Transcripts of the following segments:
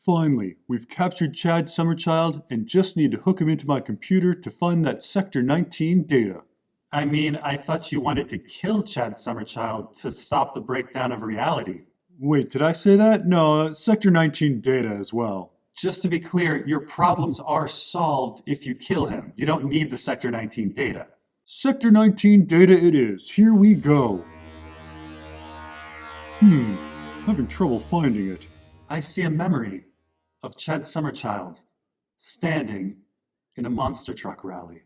Finally, we've captured Chad Summerchild and just need to hook him into my computer to find that Sector 19 data. I mean, I thought you wanted to kill Chad Summerchild to stop the breakdown of reality. Wait, did I say that? No, Sector 19 data as well. Just to be clear, your problems are solved if you kill him. You don't need the Sector 19 data. Sector 19 data it is. Here we go. Having trouble finding it. I see a memory of Chad Summerchild standing in a monster truck rally.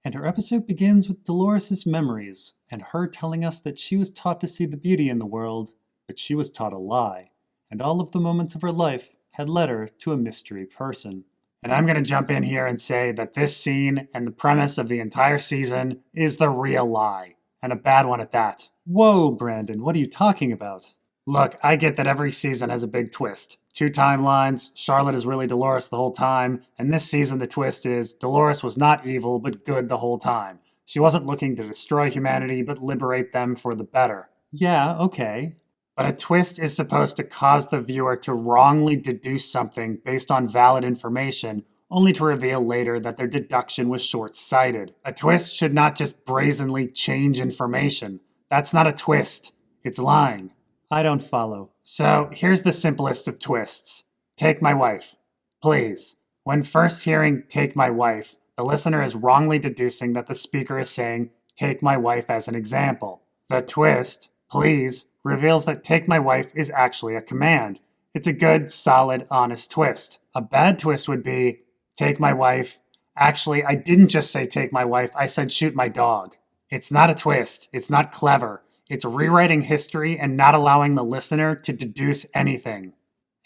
And our episode begins with Dolores' memories, and her telling us that she was taught to see the beauty in the world, but she was taught a lie, and all of the moments of her life had led her to a mystery person. And I'm going to jump in here and say that this scene and the premise of the entire season is the real lie, and a bad one at that. Whoa, Brandon, what are you talking about? Look, I get that every season has a big twist. 2 timelines, Charlotte is really Dolores the whole time, and this season the twist is Dolores was not evil but good the whole time. She wasn't looking to destroy humanity but liberate them for the better. Yeah, okay. But a twist is supposed to cause the viewer to wrongly deduce something based on valid information, only to reveal later that their deduction was short-sighted. A twist should not just brazenly change information. That's not a twist. It's lying. I don't follow. So, here's the simplest of twists. Take my wife. Please. When first hearing take my wife, the listener is wrongly deducing that the speaker is saying, take my wife as an example. The twist, please, reveals that take my wife is actually a command. It's a good, solid, honest twist. A bad twist would be, take my wife. Actually, I didn't just say take my wife, I said shoot my dog. It's not a twist. It's not clever. It's rewriting history and not allowing the listener to deduce anything.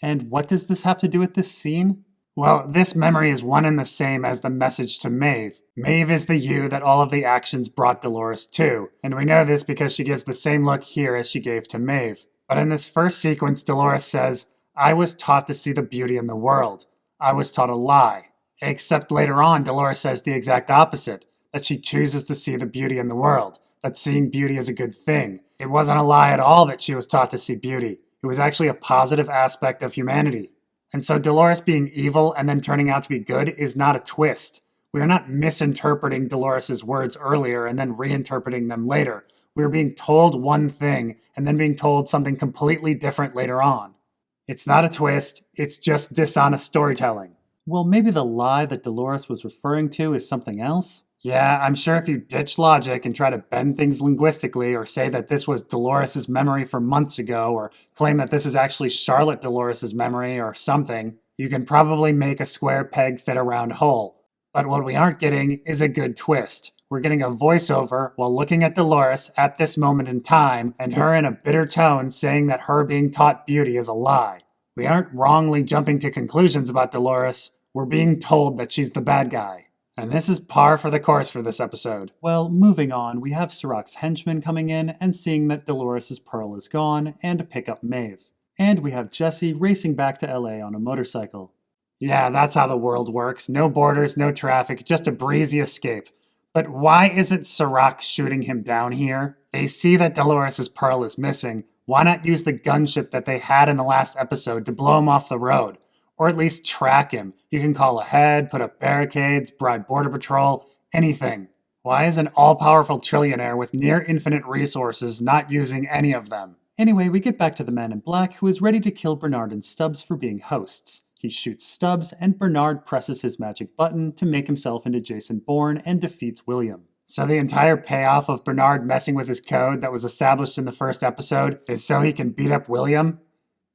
And what does this have to do with this scene? Well, this memory is one and the same as the message to Maeve. Maeve is the you that all of the actions brought Dolores to, and we know this because she gives the same look here as she gave to Maeve. But in this first sequence, Dolores says, I was taught to see the beauty in the world. I was taught a lie. Except later on, Dolores says the exact opposite, that she chooses to see the beauty in the world, that seeing beauty is a good thing. It wasn't a lie at all that she was taught to see beauty. It was actually a positive aspect of humanity. And so Dolores being evil and then turning out to be good is not a twist. We are not misinterpreting Dolores' words earlier and then reinterpreting them later. We are being told one thing and then being told something completely different later on. It's not a twist, it's just dishonest storytelling. Well, maybe the lie that Dolores was referring to is something else? Yeah, I'm sure if you ditch logic and try to bend things linguistically or say that this was Dolores' memory from months ago or claim that this is actually Charlotte Dolores' memory or something, you can probably make a square peg fit a round hole. But what we aren't getting is a good twist. We're getting a voiceover while looking at Dolores at this moment in time and her in a bitter tone saying that her being taught beauty is a lie. We aren't wrongly jumping to conclusions about Dolores. We're being told that she's the bad guy. And this is par for the course for this episode. Well, moving on, we have Sirach's henchmen coming in and seeing that Dolores' pearl is gone and to pick up Maeve. And we have Jesse racing back to LA on a motorcycle. Yeah, that's how the world works. No borders, no traffic, just a breezy escape. But why isn't Sirach shooting him down here? They see that Dolores' pearl is missing. Why not use the gunship that they had in the last episode to blow him off the road? Or at least track him. You can call ahead, put up barricades, bribe border patrol, anything. Why is an all-powerful trillionaire with near-infinite resources not using any of them? Anyway, we get back to the man in black who is ready to kill Bernard and Stubbs for being hosts. He shoots Stubbs, and Bernard presses his magic button to make himself into Jason Bourne and defeats William. So the entire payoff of Bernard messing with his code that was established in the first episode is so he can beat up William?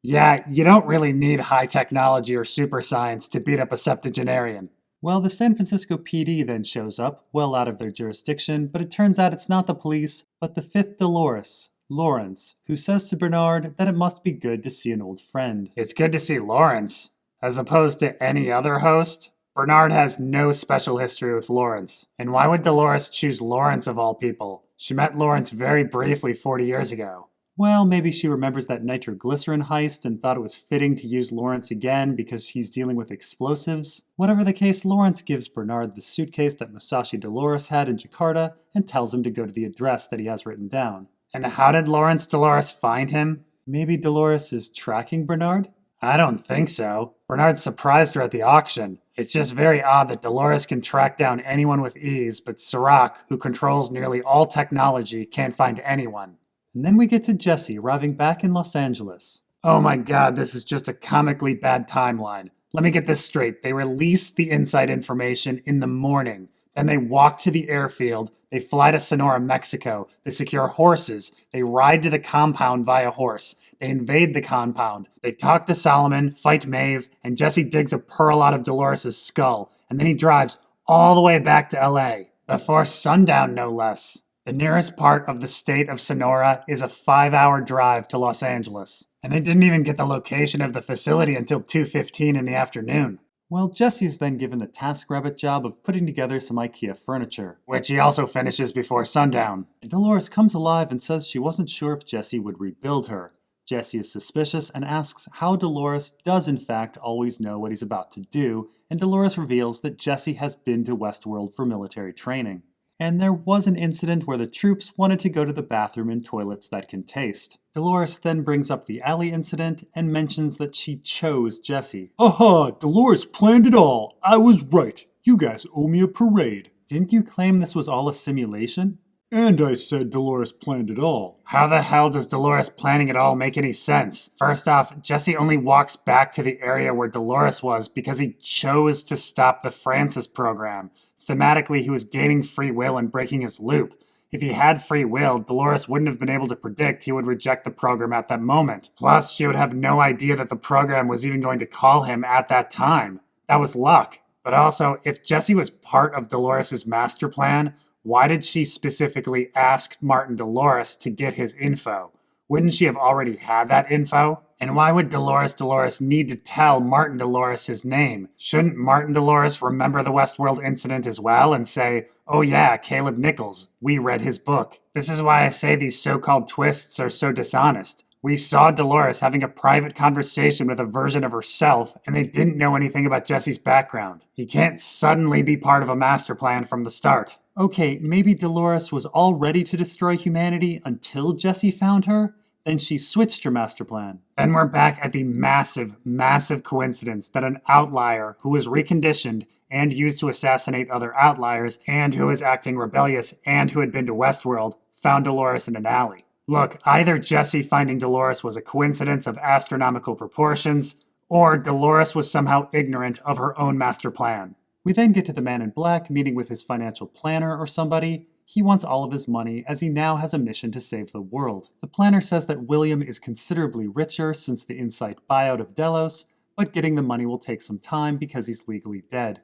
Yeah, you don't really need high technology or super science to beat up a septuagenarian. Well, the San Francisco PD then shows up, well out of their jurisdiction, but it turns out it's not the police, but the fifth Dolores, Lawrence, who says to Bernard that it must be good to see an old friend. It's good to see Lawrence. As opposed to any other host, Bernard has no special history with Lawrence. And why would Dolores choose Lawrence of all people? She met Lawrence very briefly 40 years ago. Well, maybe she remembers that nitroglycerin heist and thought it was fitting to use Lawrence again because he's dealing with explosives. Whatever the case, Lawrence gives Bernard the suitcase that Musashi Dolores had in Jakarta and tells him to go to the address that he has written down. And how did Dolores find him? Maybe Dolores is tracking Bernard? I don't think so. Bernard surprised her at the auction. It's just very odd that Dolores can track down anyone with ease, but Serac, who controls nearly all technology, can't find anyone. And then we get to Jesse arriving back in Los Angeles. Oh my god, this is just a comically bad timeline. Let me get this straight. They release the inside information in the morning. Then they walk to the airfield. They fly to Sonora, Mexico. They secure horses. They ride to the compound via horse. They invade the compound. They talk to Solomon, fight Maeve, and Jesse digs a pearl out of Dolores' skull. And then he drives all the way back to LA. Before sundown, no less. The nearest part of the state of Sonora is a 5-hour drive to Los Angeles. And they didn't even get the location of the facility until 2:15 in the afternoon. Well, Jesse is then given the TaskRabbit job of putting together some IKEA furniture, Which he also finishes before sundown. and Dolores comes alive and says she wasn't sure if Jesse would rebuild her. Jesse is suspicious and asks how Dolores does in fact always know what he's about to do, and Dolores reveals that Jesse has been to Westworld for military training. And there was an incident where the troops wanted to go to the bathroom in toilets that can taste. Dolores then brings up the alley incident and mentions that she chose Jesse. Aha! Dolores planned it all! I was right! You guys owe me a parade! Didn't you claim this was all a simulation? And I said Dolores planned it all. How the hell does Dolores planning it all make any sense? First off, Jesse only walks back to the area where Dolores was because he chose to stop the Francis program. Thematically, he was gaining free will and breaking his loop. If he had free will, Dolores wouldn't have been able to predict he would reject the program at that moment. Plus, she would have no idea that the program was even going to call him at that time. That was luck. But also, if Jesse was part of Dolores' master plan, why did she specifically ask Martin Dolores to get his info? Wouldn't she have already had that info? And why would Dolores need to tell Martin Dolores his name? Shouldn't Martin Dolores remember the Westworld incident as well and say, oh yeah, Caleb Nichols, we read his book? This is why I say these so-called twists are so dishonest. We saw Dolores having a private conversation with a version of herself, and they didn't know anything about Jesse's background. He can't suddenly be part of a master plan from the start. Okay, maybe Dolores was all ready to destroy humanity until Jesse found her? Then she switched her master plan. Then we're back at the massive coincidence that an outlier who was reconditioned and used to assassinate other outliers and who was acting rebellious and who had been to Westworld found Dolores in an alley. Look, either Jesse finding Dolores was a coincidence of astronomical proportions, or Dolores was somehow ignorant of her own master plan. We then get to the man in black meeting with his financial planner or somebody. He wants all of his money as he now has a mission to save the world. The planner says that William is considerably richer since the Insight buyout of Delos, but getting the money will take some time because he's legally dead.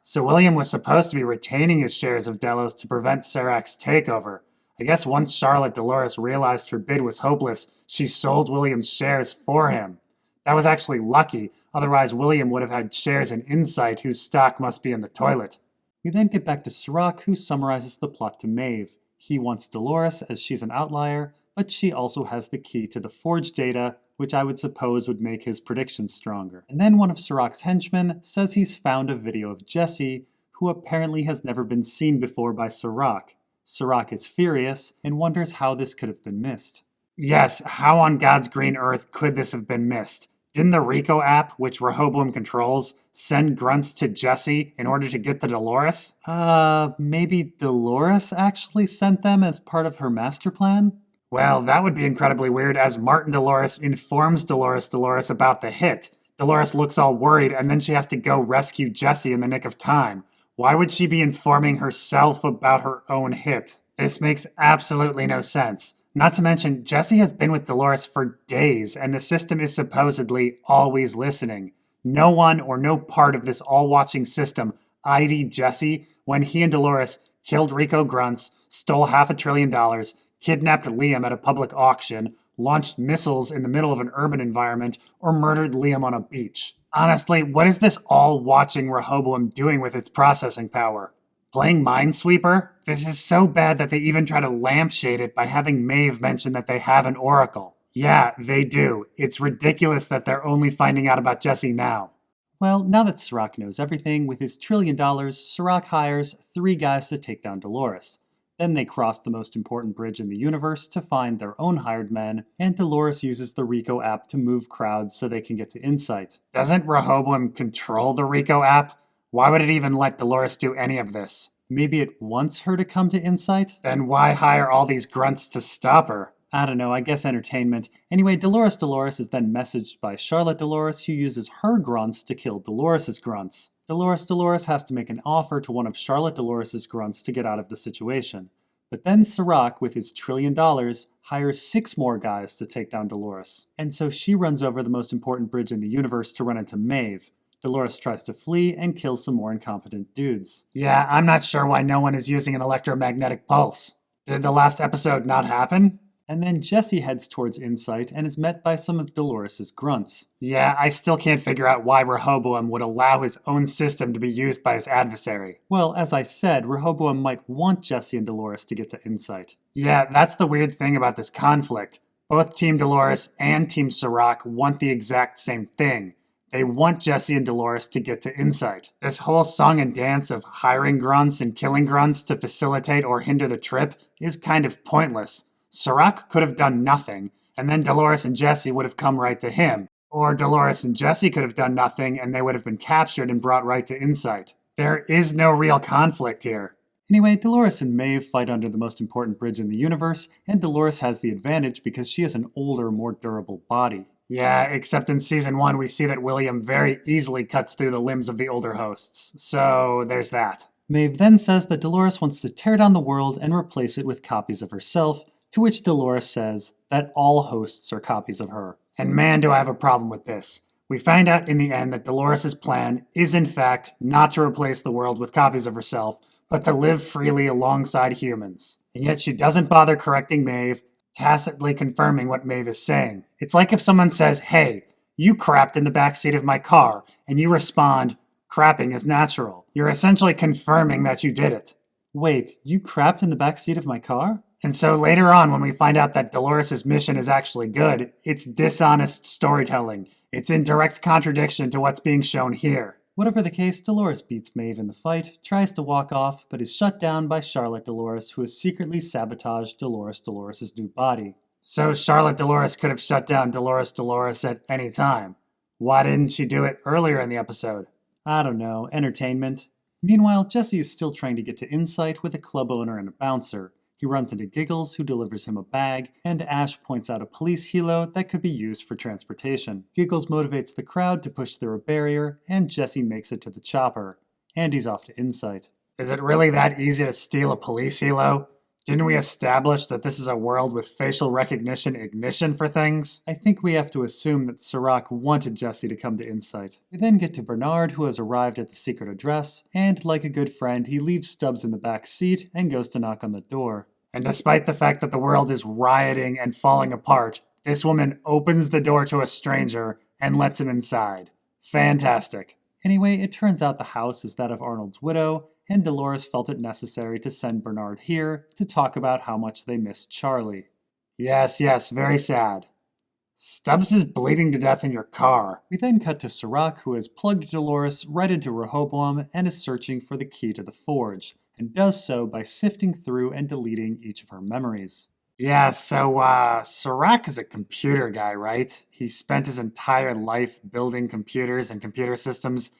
So William was supposed to be retaining his shares of Delos to prevent Serac's takeover. I guess once Charlotte Dolores realized her bid was hopeless, she sold William's shares for him. That was actually lucky, otherwise William would have had shares in Insight whose stock must be in the toilet. We then get back to Serac, who summarizes the plot to Maeve. He wants Dolores as she's an outlier, but she also has the key to the forged data, which I would suppose would make his predictions stronger. And then one of Serac's henchmen says he's found a video of Jesse, who apparently has never been seen before by Serac. Serac is furious and wonders how this could have been missed. Yes, how on God's green earth could this have been missed? Didn't the Rico app, which Rehoboam controls, send grunts to Jesse in order to get the Dolores? Maybe Dolores actually sent them as part of her master plan? Well, that would be incredibly weird as Martin Dolores informs Dolores about the hit. Dolores looks all worried and then she has to go rescue Jesse in the nick of time. Why would she be informing herself about her own hit? This makes absolutely no sense. Not to mention, Jesse has been with Dolores for days, and the system is supposedly always listening. No one or no part of this all-watching system ID'd Jesse when he and Dolores killed Rico Grunts, stole $500 billion, kidnapped Liam at a public auction, launched missiles in the middle of an urban environment, or murdered Liam on a beach. Honestly, what is this all-watching Rehoboam doing with its processing power? Playing Minesweeper? This is so bad that they even try to lampshade it by having Maeve mention that they have an oracle. Yeah, they do. It's ridiculous that they're only finding out about Jesse now. Well, now that Serac knows everything, with his $1 trillion, Serac hires 3 guys to take down Dolores. Then they cross the most important bridge in the universe to find their own hired men, and Dolores uses the Rico app to move crowds so they can get to Insight. Doesn't Rehoboam control the Rico app? Why would it even let Dolores do any of this? Maybe it wants her to come to Insight? Then why hire all these grunts to stop her? I don't know, I guess entertainment. Anyway, Dolores is then messaged by Charlotte Dolores, who uses her grunts to kill Dolores' grunts. Dolores has to make an offer to one of Charlotte Dolores' grunts to get out of the situation. But then Serac, with his $1 trillion, hires 6 more guys to take down Dolores. And so she runs over the most important bridge in the universe to run into Maeve. Dolores tries to flee and kill some more incompetent dudes. Yeah, I'm not sure why no one is using an electromagnetic pulse. Did the last episode not happen? And then Jesse heads towards Insight and is met by some of Dolores' grunts. Yeah, I still can't figure out why Rehoboam would allow his own system to be used by his adversary. Well, as I said, Rehoboam might want Jesse and Dolores to get to Insight. Yeah, that's the weird thing about this conflict. Both Team Dolores and Team Serac want the exact same thing. They want Jesse and Dolores to get to Insight. This whole song and dance of hiring grunts and killing grunts to facilitate or hinder the trip is kind of pointless. Serac could have done nothing, and then Dolores and Jesse would have come right to him. Or Dolores and Jesse could have done nothing and they would have been captured and brought right to Insight. There is no real conflict here. Anyway, Dolores and Maeve fight under the most important bridge in the universe, and Dolores has the advantage because she has an older, more durable body. Yeah, except in Season 1 we see that William very easily cuts through the limbs of the older hosts. So there's that. Maeve then says that Dolores wants to tear down the world and replace it with copies of herself, to which Dolores says that all hosts are copies of her. And man, do I have a problem with this. We find out in the end that Dolores' plan is in fact not to replace the world with copies of herself, but to live freely alongside humans. And yet she doesn't bother correcting Maeve, tacitly confirming what Maeve is saying. It's like if someone says, "Hey, you crapped in the backseat of my car," and you respond, "Crapping is natural." You're essentially confirming that you did it. Wait, you crapped in the backseat of my car? And so later on, when we find out that Dolores' mission is actually good, it's dishonest storytelling. It's in direct contradiction to what's being shown here. Whatever the case, Dolores beats Maeve in the fight, tries to walk off, but is shut down by Charlotte Dolores, who has secretly sabotaged Dolores' new body. So Charlotte Dolores could have shut down Dolores at any time. Why didn't she do it earlier in the episode? I don't know, entertainment. Meanwhile, Jesse is still trying to get to Insight with a club owner and a bouncer. He runs into Giggles, who delivers him a bag, and Ash points out a police helo that could be used for transportation. Giggles motivates the crowd to push through a barrier, and Jesse makes it to the chopper. And he's off to Insight. Is it really that easy to steal a police helo? Didn't we establish that this is a world with facial recognition ignition for things? I think we have to assume that Serac wanted Jesse to come to Insight. We then get to Bernard, who has arrived at the secret address, and like a good friend, he leaves Stubbs in the back seat and goes to knock on the door. And despite the fact that the world is rioting and falling apart, this woman opens the door to a stranger and lets him inside. Fantastic. Anyway, it turns out the house is that of Arnold's widow, and Dolores felt it necessary to send Bernard here to talk about how much they missed Charlie. Yes, very sad. Stubbs is bleeding to death in your car. We then cut to Serac, who has plugged Dolores right into Rehoboam and is searching for the key to the forge, and does so by sifting through and deleting each of her memories. Yeah, so Serac is a computer guy, right? He spent his entire life building computers and computer systems,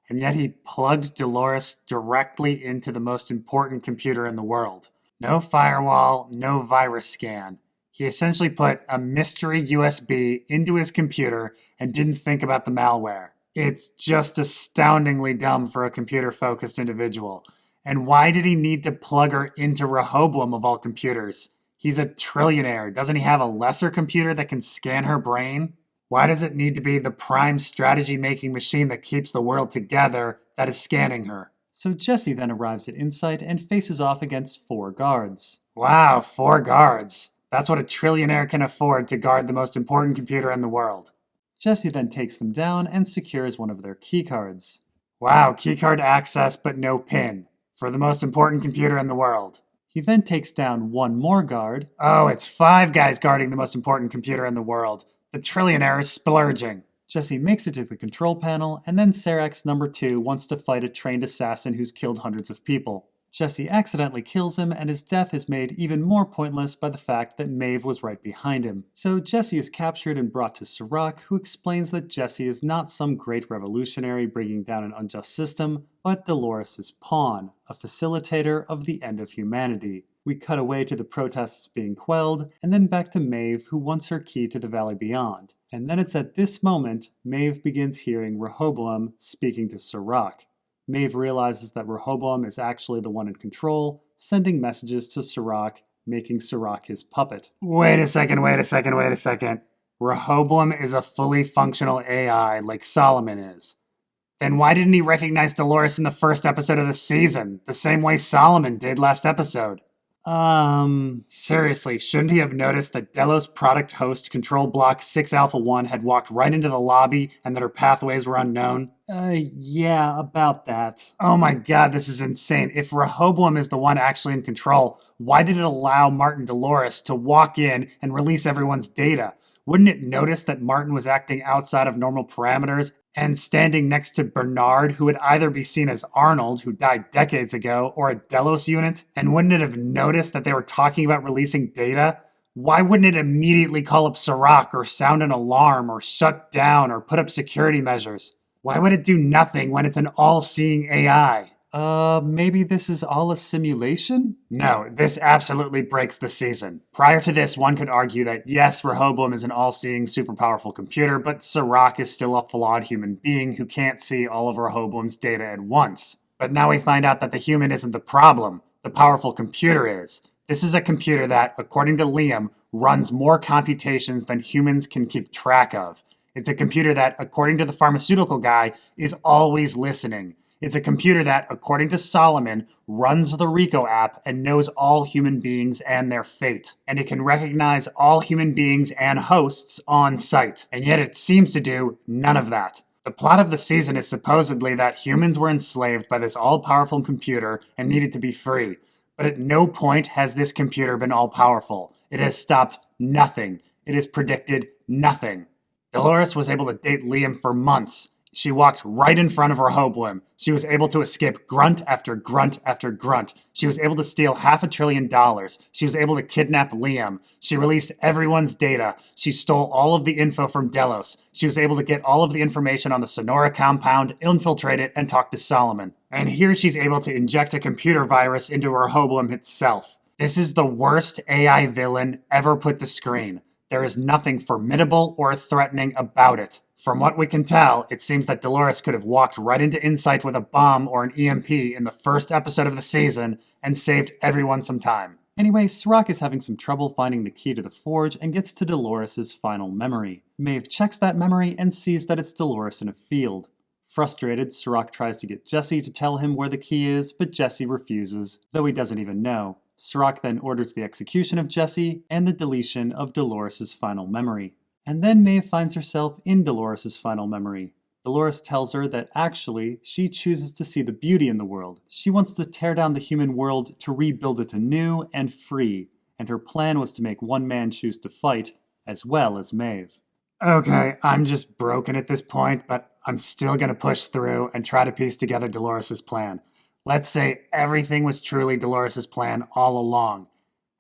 and yet he plugged Dolores directly into the most important computer in the world. No firewall, no virus scan. He essentially put a mystery USB into his computer and didn't think about the malware. It's just astoundingly dumb for a computer-focused individual. And why did he need to plug her into Rehoboam of all computers? He's a trillionaire. Doesn't he have a lesser computer that can scan her brain? Why does it need to be the prime strategy-making machine that keeps the world together that is scanning her? So Jesse then arrives at Insight and faces off against 4 guards. Wow, 4 guards. That's what a trillionaire can afford to guard the most important computer in the world. Jesse then takes them down and secures one of their keycards. Wow, keycard access but no PIN. for the most important computer in the world. He then takes down one more guard. Oh, it's 5 guys guarding the most important computer in the world. The trillionaire is splurging. Jesse makes it to the control panel, and then Serax number 2 wants to fight a trained assassin who's killed hundreds of people. Jesse accidentally kills him, and his death is made even more pointless by the fact that Maeve was right behind him. So Jesse is captured and brought to Serac, who explains that Jesse is not some great revolutionary bringing down an unjust system, but Dolores' pawn, a facilitator of the end of humanity. We cut away to the protests being quelled, and then back to Maeve, who wants her key to the Valley Beyond. And then it's at this moment, Maeve begins hearing Rehoboam speaking to Serac. Maeve realizes that Rehoboam is actually the one in control, sending messages to Serac, making Serac his puppet. Wait a second. Rehoboam is a fully functional AI like Solomon is. Then why didn't he recognize Dolores in the first episode of the season, the same way Solomon did last episode? Seriously, shouldn't he have noticed that Delos product host control block 6 Alpha 1 had walked right into the lobby and that her pathways were unknown? Yeah, about that. Oh my god, this is insane. If Rehoboam is the one actually in control, why did it allow Martin Dolores to walk in and release everyone's data? Wouldn't it notice that Martin was acting outside of normal parameters and standing next to Bernard, who would either be seen as Arnold, who died decades ago, or a Delos unit? And wouldn't it have noticed that they were talking about releasing data? Why wouldn't it immediately call up Serac or sound an alarm or shut down or put up security measures? Why would it do nothing when it's an all-seeing AI? Maybe this is all a simulation? No, this absolutely breaks the season. Prior to this, one could argue that yes, Rehoboam is an all-seeing, super powerful computer, but Serac is still a flawed human being who can't see all of Rehoboam's data at once. But now we find out that the human isn't the problem, the powerful computer is. This is a computer that, according to Liam, runs more computations than humans can keep track of. It's a computer that, according to the pharmaceutical guy, is always listening. It's a computer that, according to Solomon, runs the Rico app and knows all human beings and their fate. And it can recognize all human beings and hosts on sight. And yet it seems to do none of that. The plot of the season is supposedly that humans were enslaved by this all-powerful computer and needed to be free. But at no point has this computer been all-powerful. It has stopped nothing. It has predicted nothing. Dolores was able to date Liam for months. She walked right in front of Rehoboam. She was able to escape grunt after grunt after grunt. She was able to steal $500 billion. She was able to kidnap Liam. She released everyone's data. She stole all of the info from Delos. She was able to get all of the information on the Sonora compound, infiltrate it, and talk to Solomon. And here she's able to inject a computer virus into Rehoboam itself. This is the worst AI villain ever put to screen. There is nothing formidable or threatening about it. From what we can tell, it seems that Dolores could have walked right into Insight with a bomb or an EMP in the first episode of the season and saved everyone some time. Anyway, Serac is having some trouble finding the key to the forge and gets to Dolores' final memory. Maeve checks that memory and sees that it's Dolores in a field. Frustrated, Serac tries to get Jesse to tell him where the key is, but Jesse refuses, though he doesn't even know. Serac then orders the execution of Jesse and the deletion of Dolores' final memory. And then Maeve finds herself in Dolores' final memory. Dolores tells her that actually, she chooses to see the beauty in the world. She wants to tear down the human world to rebuild it anew and free, and her plan was to make one man choose to fight, as well as Maeve. Okay, I'm just broken at this point, but I'm still gonna push through and try to piece together Dolores' plan. Let's say everything was truly Dolores' plan all along.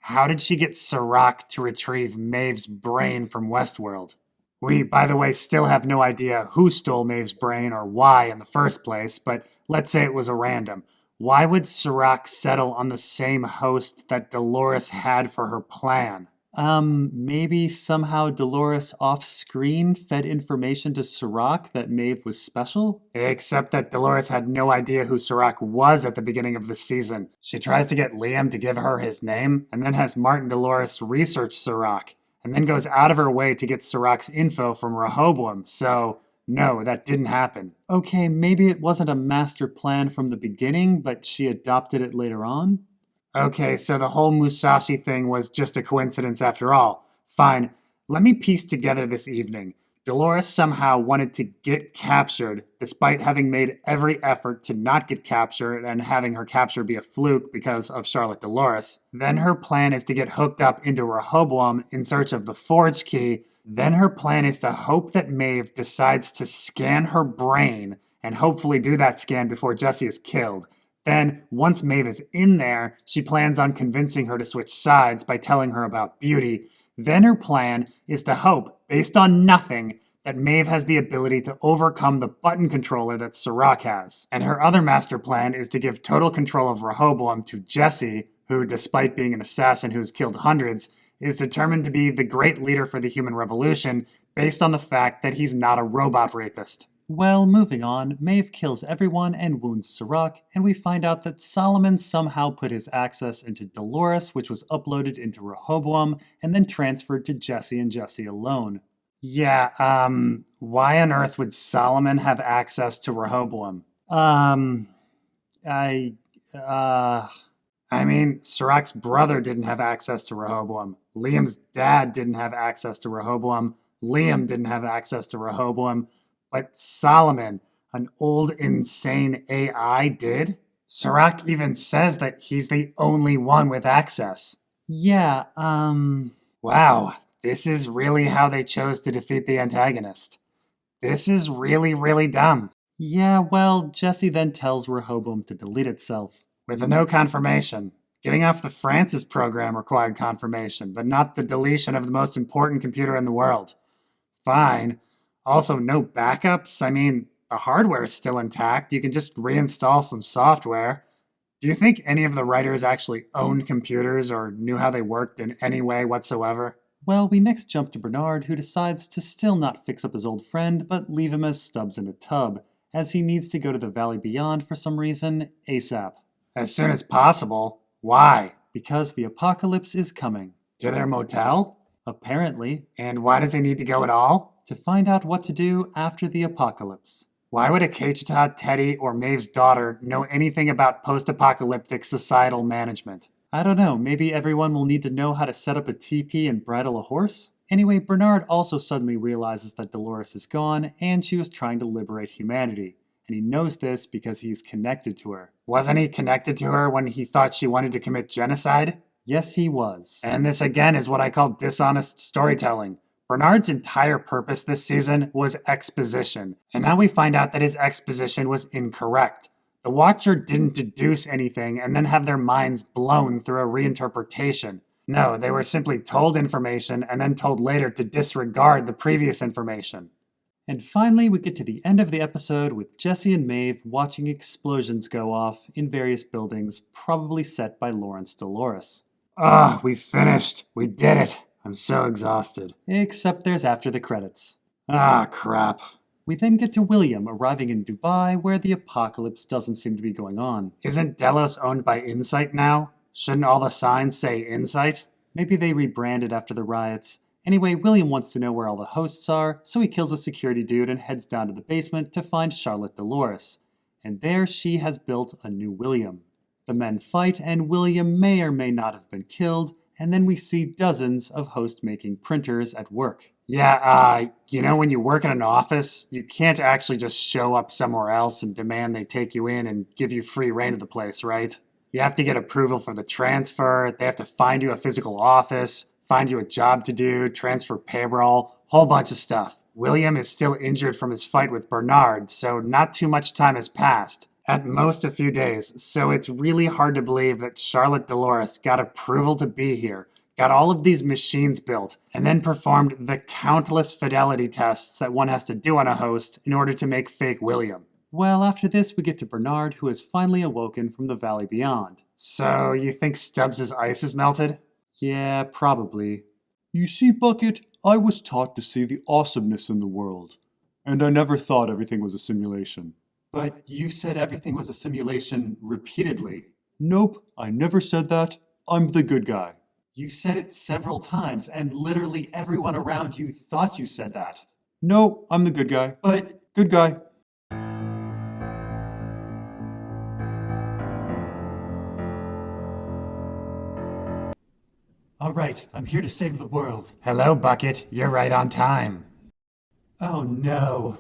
How did she get Serac to retrieve Maeve's brain from Westworld? We, by the way, still have no idea who stole Maeve's brain or why in the first place, but let's say it was a random. Why would Serac settle on the same host that Dolores had for her plan? Maybe somehow Dolores off-screen fed information to Serac that Maeve was special? Except that Dolores had no idea who Serac was at the beginning of the season. She tries to get Liam to give her his name, and then has Martin Dolores research Serac, and then goes out of her way to get Serac's info from Rehoboam, so no, that didn't happen. Okay, maybe it wasn't a master plan from the beginning, but she adopted it later on? Okay, so the whole Musashi thing was just a coincidence after all. Fine, let me piece together this evening. Dolores somehow wanted to get captured, despite having made every effort to not get captured and having her capture be a fluke because of Charlotte Dolores. Then her plan is to get hooked up into Rehoboam in search of the forge key. Then her plan is to hope that Maeve decides to scan her brain and hopefully do that scan before Jesse is killed. Then, once Maeve is in there, she plans on convincing her to switch sides by telling her about Beauty. Then her plan is to hope, based on nothing, that Maeve has the ability to overcome the button controller that Serac has. And her other master plan is to give total control of Rehoboam to Jesse, who, despite being an assassin who's killed hundreds, is determined to be the great leader for the human revolution based on the fact that he's not a robot rapist. Well, moving on, Maeve kills everyone and wounds Serac, and we find out that Solomon somehow put his access into Dolores, which was uploaded into Rehoboam, and then transferred to Jesse and Jesse alone. Yeah, why on earth would Solomon have access to Rehoboam? I mean, Serac's brother didn't have access to Rehoboam. Liam's dad didn't have access to Rehoboam. Liam didn't have access to Rehoboam. But Solomon, an old insane AI, did? Serac even says that he's the only one with access. Yeah, Wow, this is really how they chose to defeat the antagonist. This is really, really dumb. Yeah, well, Jesse then tells Rehoboam to delete itself. With no confirmation. Getting off the Francis program required confirmation, but not the deletion of the most important computer in the world. Fine. Also, no backups? I mean, the hardware is still intact. You can just reinstall some software. Do you think any of the writers actually owned computers or knew how they worked in any way whatsoever? Well, we next jump to Bernard, who decides to still not fix up his old friend, but leave him as Stubbs in a tub, as he needs to go to the Valley Beyond for some reason, ASAP. As soon as possible? Why? Because the apocalypse is coming. To their motel? Apparently. And why does he need to go at all? To find out what to do after the apocalypse. Why would Akecheta, Teddy, or Maeve's daughter know anything about post-apocalyptic societal management? I don't know, maybe everyone will need to know how to set up a teepee and bridle a horse? Anyway, Bernard also suddenly realizes that Dolores is gone, and she was trying to liberate humanity. And he knows this because he's connected to her. Wasn't he connected to her when he thought she wanted to commit genocide? Yes, he was. And this again is what I call dishonest storytelling. Bernard's entire purpose this season was exposition, and now we find out that his exposition was incorrect. The Watcher didn't deduce anything and then have their minds blown through a reinterpretation. No, they were simply told information and then told later to disregard the previous information. And finally, we get to the end of the episode with Jesse and Maeve watching explosions go off in various buildings, probably set by Lawrence Dolores. We finished. We did it. I'm so exhausted. Except there's after the credits. Crap. We then get to William arriving in Dubai, where the apocalypse doesn't seem to be going on. Isn't Delos owned by Insight now? Shouldn't all the signs say Insight? Maybe they rebranded after the riots. Anyway, William wants to know where all the hosts are, so he kills a security dude and heads down to the basement to find Charlotte Dolores. And there she has built a new William. The men fight, and William may or may not have been killed, and then we see dozens of host-making printers at work. Yeah, when you work in an office, you can't actually just show up somewhere else and demand they take you in and give you free reign of the place, right? You have to get approval for the transfer, they have to find you a physical office, find you a job to do, transfer payroll, whole bunch of stuff. William is still injured from his fight with Bernard, so not too much time has passed. At most a few days, so it's really hard to believe that Charlotte Dolores got approval to be here, got all of these machines built, and then performed the countless fidelity tests that one has to do on a host in order to make fake William. Well, after this, we get to Bernard, who has finally awoken from the Valley Beyond. So, you think Stubbs' ice is melted? Yeah, probably. You see, Bucket, I was taught to see the awesomeness in the world, and I never thought everything was a simulation. But you said everything was a simulation repeatedly. Nope, I never said that. I'm the good guy. You said it several times, and literally everyone around you thought you said that. No, I'm the good guy. But Good guy. all right, I'm here to save the world. Hello, Bucket. You're right on time. Oh no.